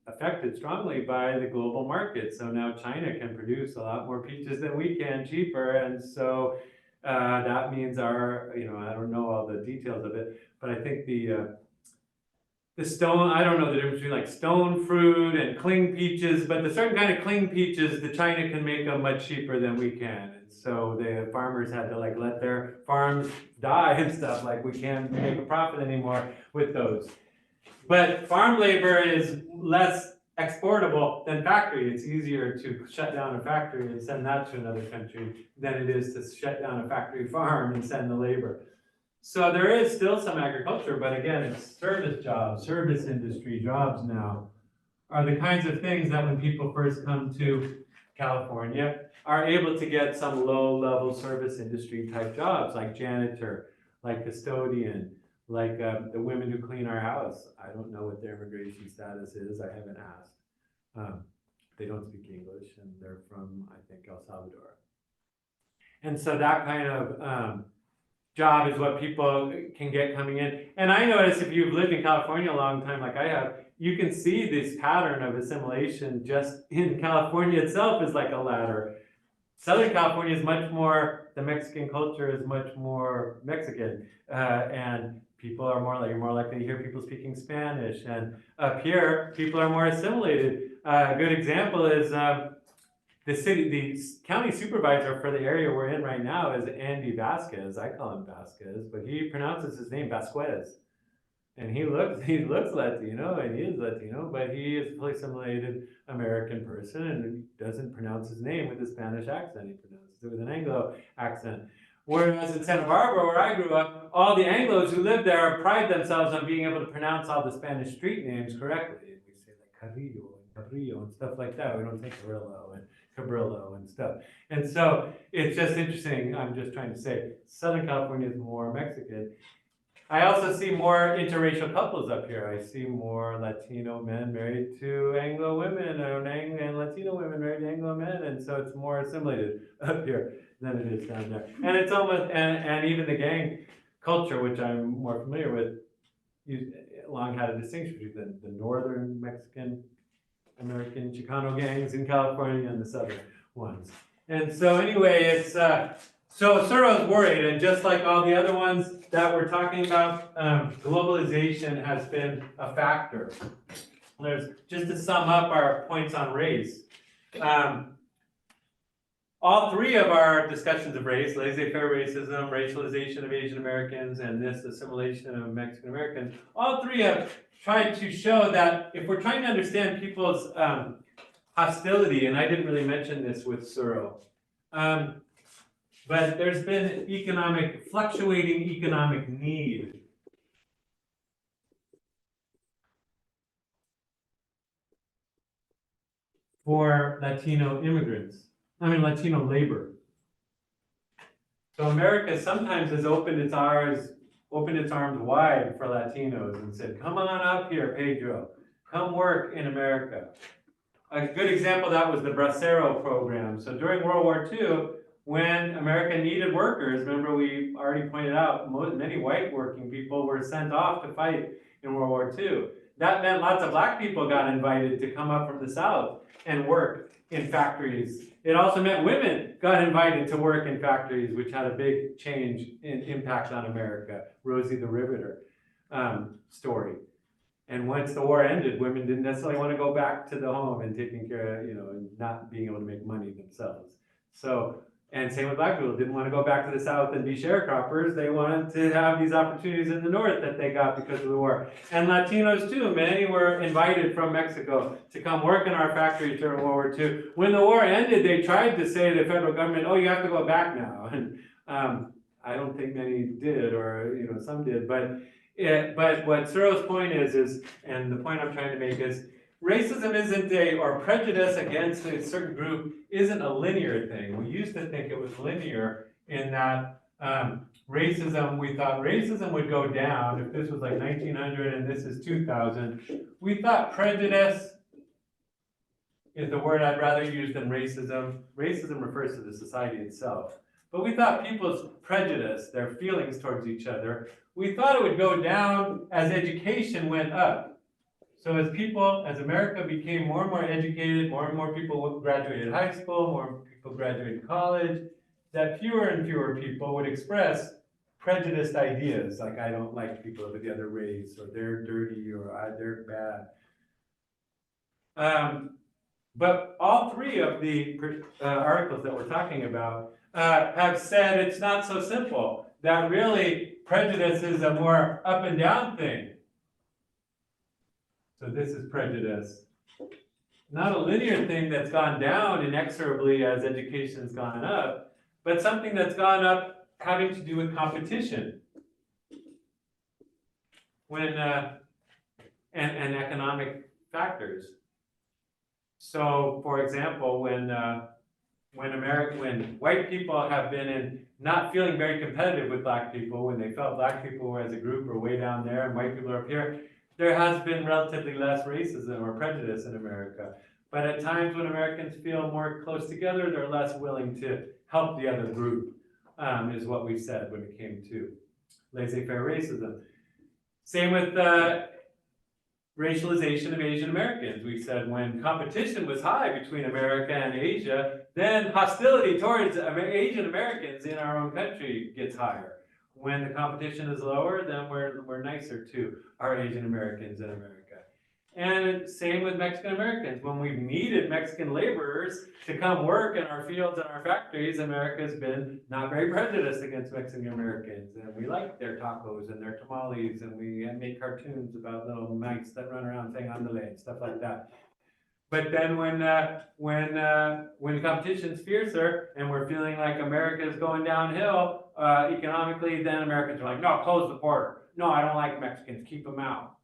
affected strongly by the global market. So now China can produce a lot more peaches than we can, cheaper, and so that means I don't know all the details of it, but I think the stone, I don't know the difference between like stone fruit and cling peaches, but the certain kind of cling peaches, the China can make them much cheaper than we can. And so the farmers had to like let their farms die and stuff, like we can't make a profit anymore with those. But farm labor is less exportable than factory. It's easier to shut down a factory and send that to another country than it is to shut down a factory farm and send the labor. So there is still some agriculture, but again, it's service jobs, service industry jobs now are the kinds of things that when people first come to California are able to get some low-level service industry type jobs like janitor, like custodian, like the women who clean our house. I don't know what their immigration status is. I haven't asked. They don't speak English and they're from, I think, El Salvador. And so that kind of job is what people can get coming in. And I notice if you've lived in California a long time like I have, you can see this pattern of assimilation just in California itself is like a ladder. Southern California is much more, the Mexican culture is much more Mexican, and people are you're more likely to hear people speaking Spanish. And up here, people are more assimilated. A good example is the county supervisor for the area we're in right now is Andy Vasquez. I call him Vasquez, but he pronounces his name Vasquez. And he looks Latino, and he is Latino, but he is a fully assimilated American person, and he doesn't pronounce his name with a Spanish accent. He pronounces it with an Anglo accent. Whereas in Santa Barbara, where I grew up, all the Anglos who lived there pride themselves on being able to pronounce all the Spanish street names correctly. And we say like Carrillo and stuff like that. We don't say Carrillo and Cabrillo and stuff. And so it's just interesting. I'm just trying to say Southern California is more Mexican. I also see more interracial couples up here. I see more Latino men married to Anglo women and Latino women married to Anglo men. And so it's more assimilated up here than it is down there. And it's almost, and even the gang culture, which I'm more familiar with, long had a distinction between the northern Mexican American Chicano gangs in California and the southern ones. And so anyway, it's, so Suro's worried, and just like all the other ones that we're talking about, globalization has been a factor. Just to sum up our points on race, all three of our discussions of race, laissez-faire racism, racialization of Asian Americans, and this assimilation of Mexican Americans, all three have tried to show that if we're trying to understand people's hostility, and I didn't really mention this with Suro, but there's been fluctuating economic need for Latino labor. So America sometimes has opened its arms wide for Latinos and said, come on up here, Pedro, come work in America. A good example of that was the Bracero program. So during World War II, when America needed workers, remember we already pointed out, many white working people were sent off to fight in World War II. That meant lots of black people got invited to come up from the South and work in factories. It also meant women got invited to work in factories, which had a big change in impact on America. Rosie the Riveter story. And once the war ended, women didn't necessarily want to go back to the home and taking care of, and not being able to make money themselves. So, and same with black people, didn't want to go back to the South and be sharecroppers. They wanted to have these opportunities in the North that they got because of the war. And Latinos too, many were invited from Mexico to come work in our factories during World War II. When the war ended, they tried to say to the federal government, oh, you have to go back now. And I don't think many did, or some did, but what Suro's point is, and the point I'm trying to make is, racism isn't or prejudice against a certain group isn't a linear thing. We used to think it was linear in that racism, we thought racism would go down if this was like 1900 and this is 2000. We thought prejudice is the word I'd rather use than racism. Racism refers to the society itself. But we thought people's prejudice, their feelings towards each other, we thought it would go down as education went up. So as America became more and more educated, more and more people graduated high school, more people graduated college, that fewer and fewer people would express prejudiced ideas, like I don't like people of the other race, or they're dirty, or they're bad. But all three of the articles that we're talking about have said it's not so simple, that really prejudice is a more up and down thing. So this is prejudice. Not a linear thing that's gone down inexorably as education's gone up, but something that's gone up having to do with competition. And economic factors. So, for example, when white people have been not feeling very competitive with black people, when they felt black people as a group are way down there and white people are up here, there has been relatively less racism or prejudice in America. But at times when Americans feel more close together, they're less willing to help the other group, is what we said when it came to laissez-faire racism. Same with racialization of Asian Americans. We said when competition was high between America and Asia, then hostility towards Asian Americans in our own country gets higher. When the competition is lower, then we're nicer to our Asian Americans in America. And same with Mexican Americans. When we've needed Mexican laborers to come work in our fields and our factories, America's been not very prejudiced against Mexican Americans. And we like their tacos and their tamales, and we make cartoons about little mice that run around saying andale and stuff like that. But then when the competition's fiercer and we're feeling like America's going downhill economically, then Americans are like, no, close the border. No, I don't like Mexicans, keep them out.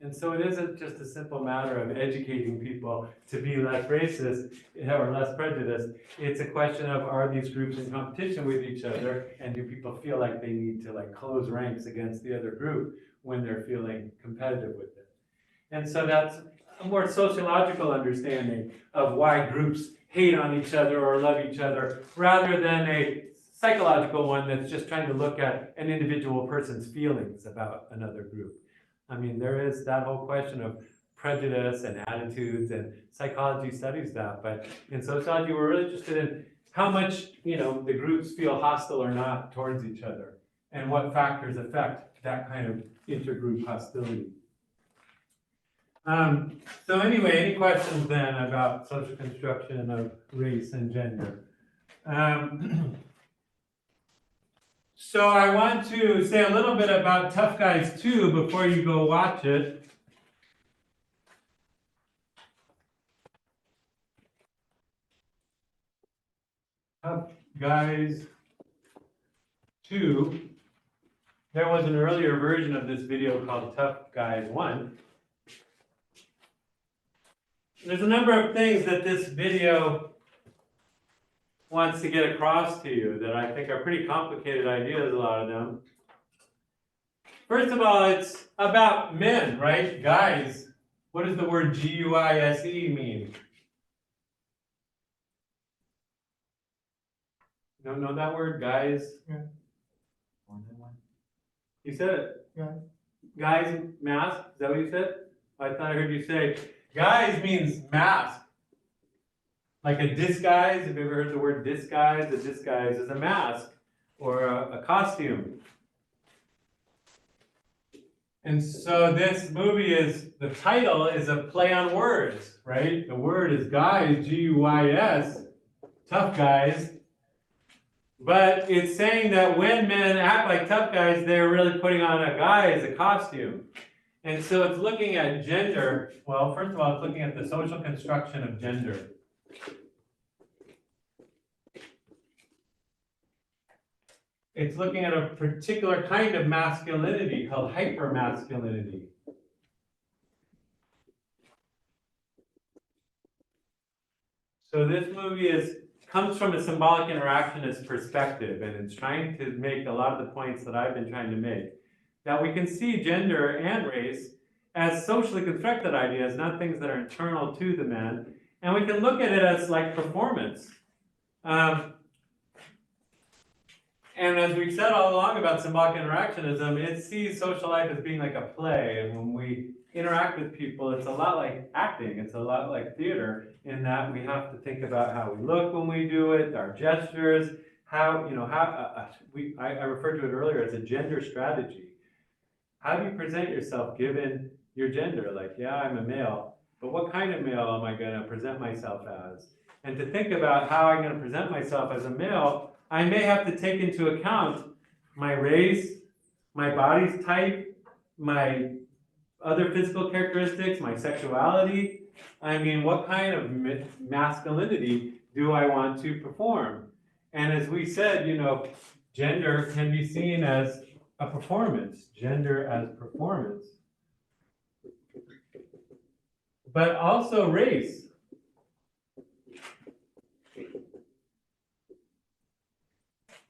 And so it isn't just a simple matter of educating people to be less racist or less prejudiced. It's a question of, are these groups in competition with each other, and do people feel like they need to close ranks against the other group when they're feeling competitive with it? And so that's a more sociological understanding of why groups hate on each other or love each other, rather than a psychological one that's just trying to look at an individual person's feelings about another group. I mean, there is that whole question of prejudice and attitudes, and psychology studies that, but in sociology, we're really interested in how much, the groups feel hostile or not towards each other, and what factors affect that kind of intergroup hostility. So anyway, any questions then about social construction of race and gender? So I want to say a little bit about Tough Guys 2 before you go watch it. Tough Guys 2. There was an earlier version of this video called Tough Guys 1. There's a number of things that this video wants to get across to you that I think are pretty complicated ideas, a lot of them. First of all, it's about men, right? Guys. What does the word Guise mean? You don't know that word, guys? Yeah. More than one. You said it. Yeah. Guys, mask? Is that what you said? I thought I heard you say, guys means mask. Like a disguise, have you ever heard the word disguise? A disguise is a mask or a costume. And so this movie the title is a play on words, right? The word is guys, G-U-I-S, tough guys. But it's saying that when men act like tough guys, they're really putting on a guise, a costume. And so it's looking at gender. Well, first of all, it's looking at the social construction of gender. It's looking at a particular kind of masculinity called hypermasculinity. So this movie comes from a symbolic interactionist perspective, and it's trying to make a lot of the points that I've been trying to make. That we can see gender and race as socially constructed ideas, not things that are internal to the man. And we can look at it as like performance. And as we've said all along about symbolic interactionism, it sees social life as being like a play. And when we interact with people, it's a lot like acting. It's a lot like theater in that we have to think about how we look when we do it, our gestures, how, I referred to it earlier as a gender strategy. How do you present yourself given your gender? Like, yeah, I'm a male, but what kind of male am I going to present myself as? And to think about how I'm going to present myself as a male, I may have to take into account my race, my body's type, my other physical characteristics, my sexuality. I mean, what kind of masculinity do I want to perform? And as we said, gender can be seen as a performance, gender as performance. But also race.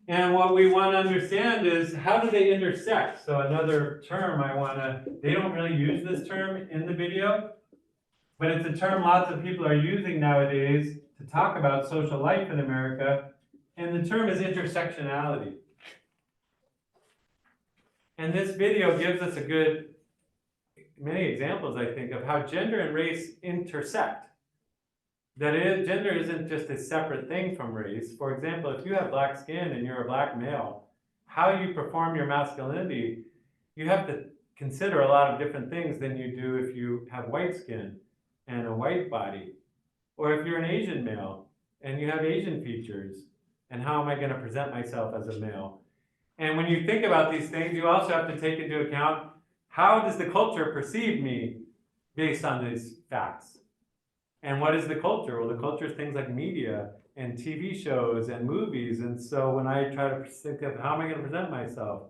And what we want to understand is how do they intersect? So another term they don't really use this term in the video, but it's a term lots of people are using nowadays to talk about social life in America, and the term is intersectionality. And this video gives us many examples, I think, of how gender and race intersect. That is, gender isn't just a separate thing from race. For example, if you have black skin and you're a black male, how you perform your masculinity, you have to consider a lot of different things than you do if you have white skin and a white body. Or if you're an Asian male and you have Asian features, and how am I going to present myself as a male? And when you think about these things, you also have to take into account how does the culture perceive me based on these facts? And what is the culture? Well, the culture is things like media and TV shows and movies. And so when I try to think of how am I going to present myself,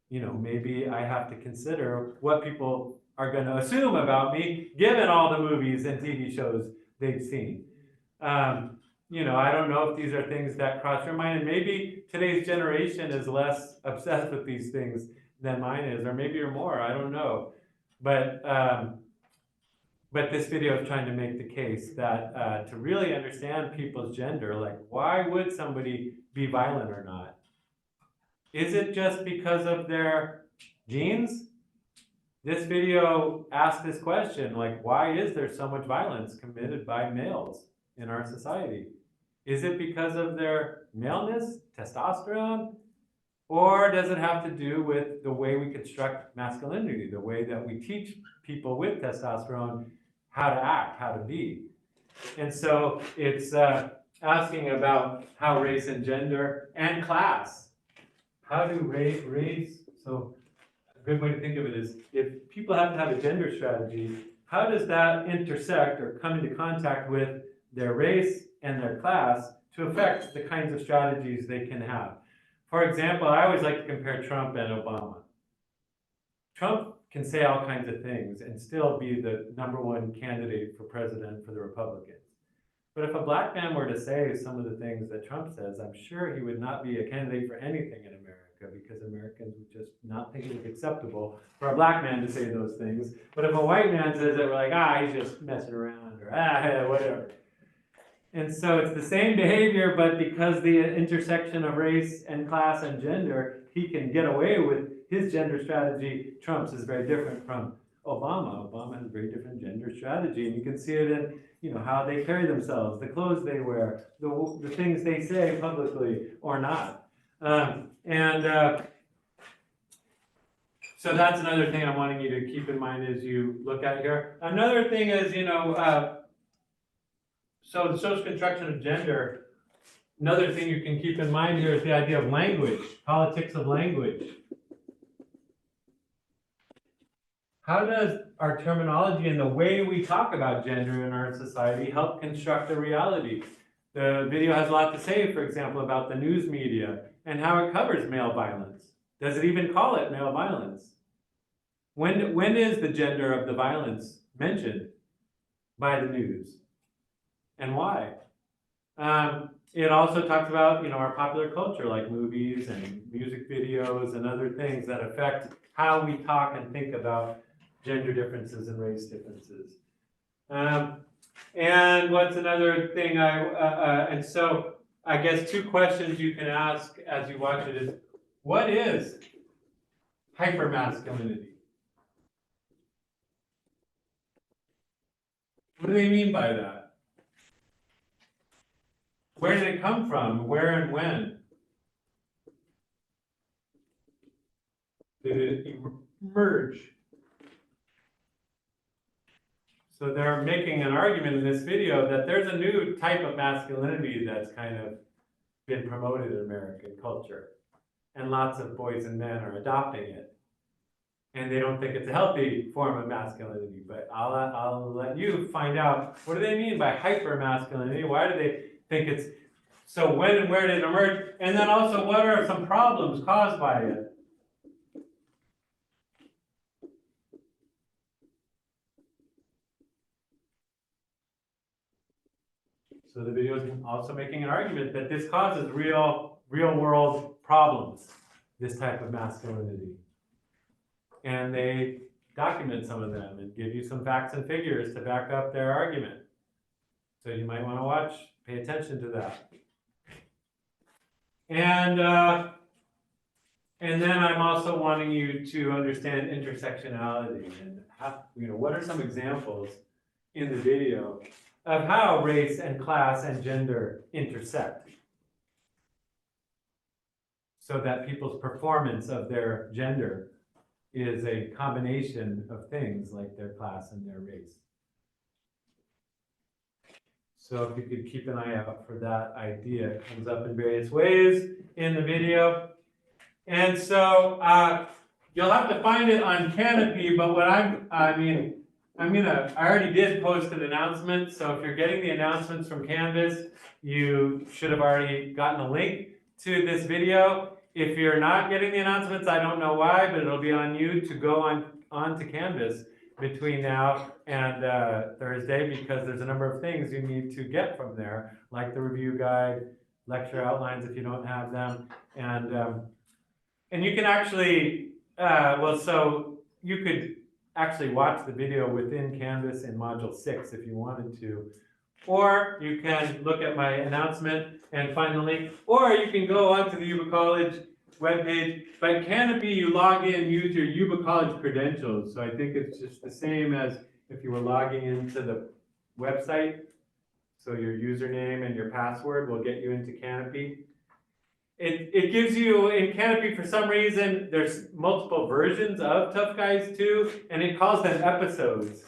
maybe I have to consider what people are going to assume about me, given all the movies and TV shows they've seen. I don't know if these are things that cross your mind, and maybe today's generation is less obsessed with these things than mine is, or maybe you're more, I don't know. But this video is trying to make the case that to really understand people's gender, like why would somebody be violent or not? Is it just because of their genes? This video asks this question, like why is there so much violence committed by males in our society? Is it because of their maleness, testosterone? Or does it have to do with the way we construct masculinity, the way that we teach people with testosterone how to act, how to be? And so it's asking about how race and gender and class, how do race, so a good way to think of it is if people have to have a gender strategy, how does that intersect or come into contact with their race and their class to affect the kinds of strategies they can have? For example, I always like to compare Trump and Obama. Trump can say all kinds of things and still be the #1 candidate for president for the Republicans. But if a black man were to say some of the things that Trump says, I'm sure he would not be a candidate for anything in America because Americans would just not think it was acceptable for a black man to say those things. But if a white man says it, we're like, he's just messing around, or whatever. And so it's the same behavior, but because the intersection of race and class and gender, he can get away with his gender strategy. Trump's is very different from Obama. Obama has a very different gender strategy, and you can see it in how they carry themselves, the clothes they wear, the things they say publicly or not. So that's another thing I'm wanting you to keep in mind as you look at here. Another thing is, so the social construction of gender, another thing you can keep in mind here is the idea of language, politics of language. How does our terminology and the way we talk about gender in our society help construct a reality? The video has a lot to say, for example, about the news media and how it covers male violence. Does it even call it male violence? When is the gender of the violence mentioned by the news? and why. It also talks about, our popular culture, like movies and music videos and other things that affect how we talk and think about gender differences and race differences. And what's another thing and so I guess two questions you can ask as you watch it is, what is hypermasculinity? What do they mean by that? Where did it come from? Where and when? Did it emerge? So they're making an argument in this video that there's a new type of masculinity that's kind of been promoted in American culture. And lots of boys and men are adopting it. And they don't think it's a healthy form of masculinity, but I'll let you find out, what do they mean by hypermasculinity? Why do they think it's, so when and where did it emerge? And then also, what are some problems caused by it? So the video is also making an argument that this causes real world problems, this type of masculinity. And they document some of them and give you some facts and figures to back up their argument. So you might want to watch, pay attention to that. And then I'm also wanting you to understand intersectionality and how, what are some examples in the video of how race and class and gender intersect, so that people's performance of their gender is a combination of things like their class and their race. So if you could keep an eye out for that idea, it comes up in various ways in the video. And so you'll have to find it on Canopy, but what I already did post an announcement, so if you're getting the announcements from Canvas, you should have already gotten a link to this video. If you're not getting the announcements, I don't know why, but it'll be on you to go on to Canvas between now and Thursday, because there's a number of things you need to get from there, like the review guide, lecture outlines if you don't have them, and you can actually, so you could actually watch the video within Canvas in Module 6 if you wanted to, or you can look at my announcement and find the link, or you can go onto the Yuba College webpage. By Canopy, you log in, use your Yuba College credentials. So I think it's just the same as if you were logging into the website. So your username and your password will get you into Canopy. It gives you, in Canopy, for some reason, there's multiple versions of Tough Guys 2, and it calls them episodes.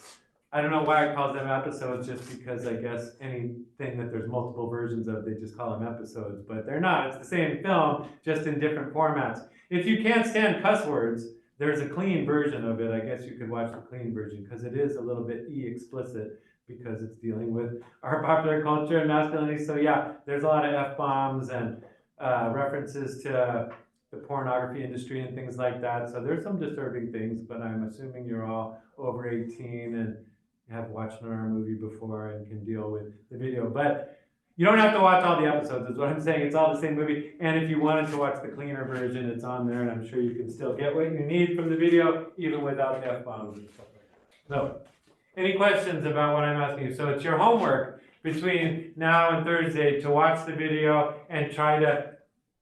I don't know why it calls them episodes, just because I guess anything that there's multiple versions of, they just call them episodes, but they're not. It's the same film, just in different formats. If you can't stand cuss words, there's a clean version of it. I guess you could watch the clean version, because it is a little bit explicit, because it's dealing with our popular culture and masculinity. So yeah, there's a lot of F-bombs and references to the pornography industry and things like that. So there's some disturbing things, but I'm assuming you're all over 18 and have watched an horror movie before and can deal with the video. But you don't have to watch all the episodes, is what I'm saying. It's all the same movie. And if you wanted to watch the cleaner version, it's on there, and I'm sure you can still get what you need from the video, even without the F-bombs and stuff like that. So, any questions about what I'm asking you? So it's your homework between now and Thursday to watch the video and try to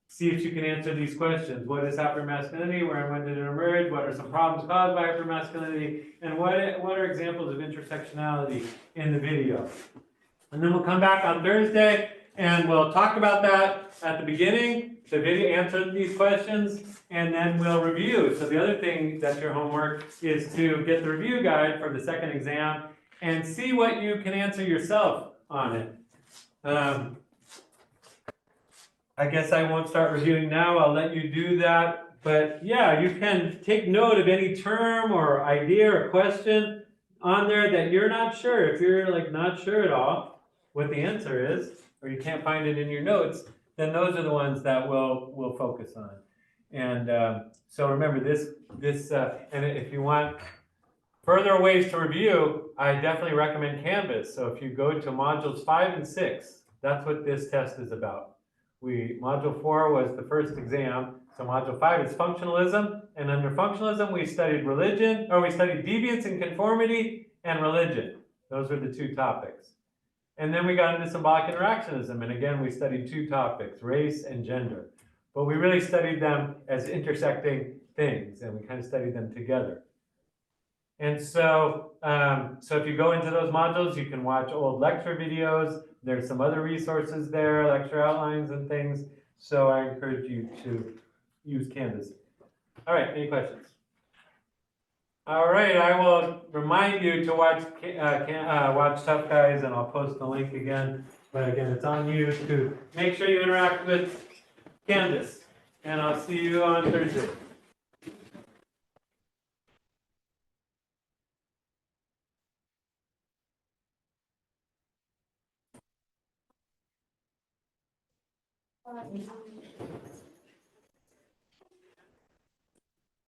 see if you can answer these questions. What is hypermasculinity? Where and when did it emerge? What are some problems caused by hypermasculinity? And what are examples of intersectionality in the video? And then we'll come back on Thursday and we'll talk about that at the beginning, the video, answer these questions, and then we'll review. So the other thing that's your homework is to get the review guide for the second exam and see what you can answer yourself on it. I guess I won't start reviewing now. I'll let you do that. But yeah, you can take note of any term or idea or question on there that you're not sure. If you're like not sure at all what the answer is, or you can't find it in your notes, then those are the ones that we'll focus on. And so remember this, and if you want Further ways to review, I definitely recommend Canvas. So if you go to modules 5 and 6, that's what this test is about. Module 4 was the first exam. So module 5 is functionalism. And under functionalism, we studied deviance and conformity and religion. Those were the 2 topics. And then we got into symbolic interactionism. And again, we studied 2 topics, race and gender. But we really studied them as intersecting things, and we kind of studied them together. And so, so if you go into those modules, you can watch old lecture videos. There's some other resources there, lecture outlines and things. So I encourage you to use Canvas. All right, any questions? All right, I will remind you to watch Tough Guys, and I'll post the link again. But again, it's on you to make sure you interact with Canvas. And I'll see you on Thursday.